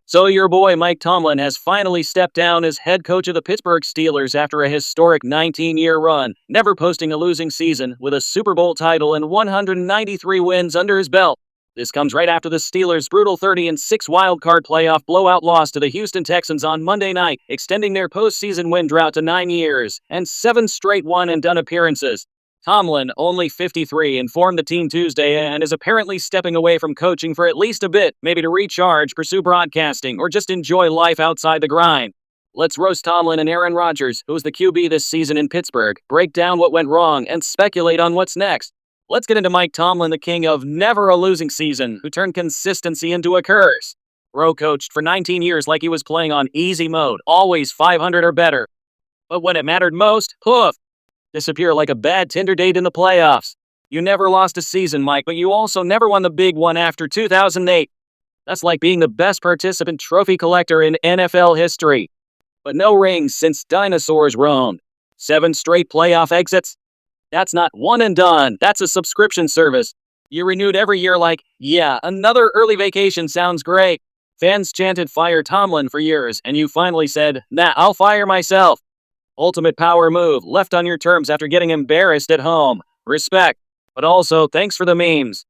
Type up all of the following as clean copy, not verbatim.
So your boy Mike Tomlin has finally stepped down as head coach of the Pittsburgh Steelers after a historic 19-year run, never posting a losing season, with a Super Bowl title and 193 wins under his belt. This comes right after the Steelers' brutal 30-6 wildcard playoff blowout loss to the Houston Texans on Monday night, extending their postseason win drought to 9 years and 7 straight one-and-done appearances. Tomlin, only 53, informed the team Tuesday and is apparently stepping away from coaching for at least a bit, maybe to recharge, pursue broadcasting, or just enjoy life outside the grind. Let's roast Tomlin and Aaron Rodgers, who's the QB this season in Pittsburgh, break down what went wrong, and speculate on what's next. Let's get into Mike Tomlin, the king of never a losing season, who turned consistency into a curse. Bro coached for 19 years like he was playing on easy mode, always 500 or better. But when it mattered most, poof! Disappear like a bad Tinder date in the playoffs. You never lost a season, Mike, but you also never won the big one after 2008. That's like being the best participant trophy collector in NFL history. But no rings since dinosaurs roamed. 7 straight playoff exits? That's not one and done, that's a subscription service. You renewed every year like, yeah, another early vacation sounds great. Fans chanted fire Tomlin for years, and you finally said, nah, I'll fire myself. Ultimate power move, left on your terms after getting embarrassed at home. Respect. But also, thanks for the memes.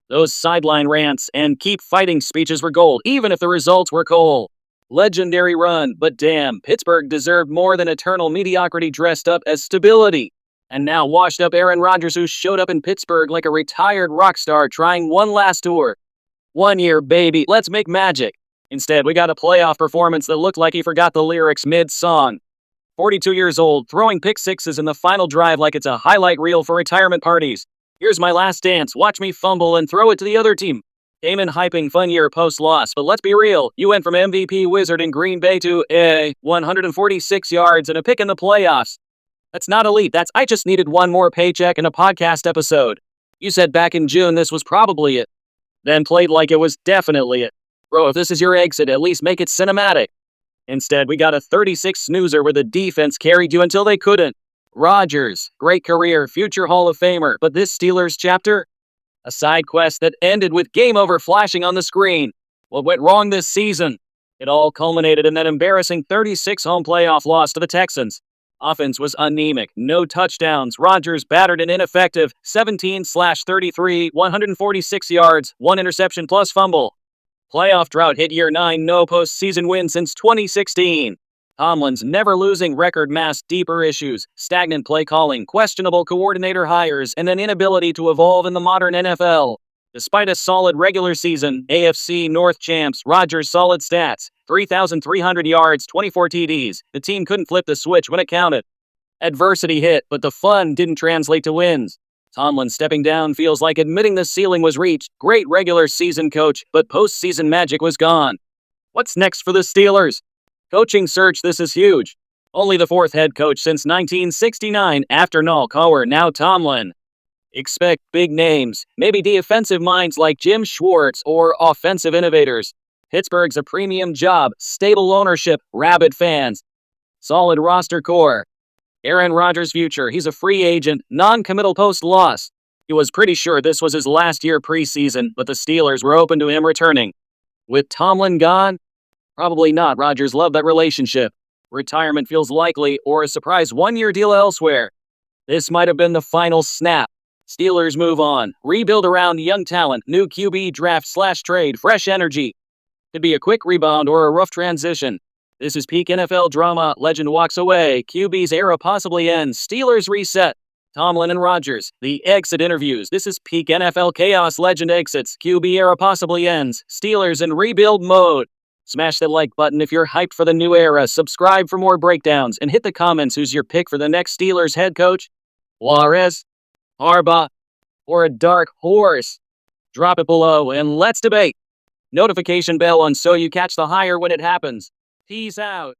Those sideline rants and keep fighting speeches were gold, even if the results were cold. Legendary run, but damn, Pittsburgh deserved more than eternal mediocrity dressed up as stability. And now washed up Aaron Rodgers, who showed up in Pittsburgh like a retired rock star trying one last tour. 1 year, baby, let's make magic. Instead, we got a playoff performance that looked like he forgot the lyrics mid-song. 42 years old, throwing pick sixes in the final drive like it's a highlight reel for retirement parties. Here's my last dance, watch me fumble and throw it to the other team. Came in hyping fun year post-loss, but let's be real, you went from MVP wizard in Green Bay to, 146 yards and a pick in the playoffs. That's not elite, that's I just needed one more paycheck and a podcast episode. You said back in June this was probably it. Then played like it was definitely it. Bro, if this is your exit, at least make it cinematic. Instead, we got a 36 snoozer where the defense carried you until they couldn't. Rodgers, great career, future Hall of Famer, but this Steelers chapter? A side quest that ended with game over flashing on the screen. What went wrong this season? It all culminated in that embarrassing 36 home playoff loss to the Texans. Offense was anemic, no touchdowns, Rodgers battered and ineffective, 17/33, 146 yards, 1 interception plus fumble. Playoff drought hit year 9, no postseason win since 2016. Tomlin's never-losing record masked deeper issues, stagnant play calling, questionable coordinator hires, and an inability to evolve in the modern NFL. Despite a solid regular season, AFC North champs, Rodgers' solid stats, 3,300 yards, 24 TDs, the team couldn't flip the switch when it counted. Adversity hit, but the fun didn't translate to wins. Tomlin stepping down feels like admitting the ceiling was reached. Great regular season coach, but postseason magic was gone. What's next for the Steelers? Coaching search, this is huge. Only the 4th head coach since 1969 after Noel Cowher, now Tomlin. Expect big names, maybe defensive minds like Jim Schwartz or offensive innovators. Pittsburgh's a premium job, stable ownership, rabid fans. Solid roster core. Aaron Rodgers' future, he's a free agent, non-committal post-loss. He was pretty sure this was his last year preseason, but the Steelers were open to him returning. With Tomlin gone? Probably not. Rodgers loved that relationship. Retirement feels likely, or a surprise 1-year deal elsewhere. This might have been the final snap. Steelers move on. Rebuild around young talent, new QB draft/trade, fresh energy. Could be a quick rebound or a rough transition. This is peak NFL drama. Legend walks away. QB's era possibly ends. Steelers reset. Tomlin and Rodgers. The exit interviews. This is peak NFL chaos. Legend exits. QB era possibly ends. Steelers in rebuild mode. Smash that like button if you're hyped for the new era. Subscribe for more breakdowns. And hit the comments who's your pick for the next Steelers head coach. Juarez, Harbaugh, or a dark horse? Drop it below and let's debate. Notification bell on so you catch the hire when it happens. Peace out.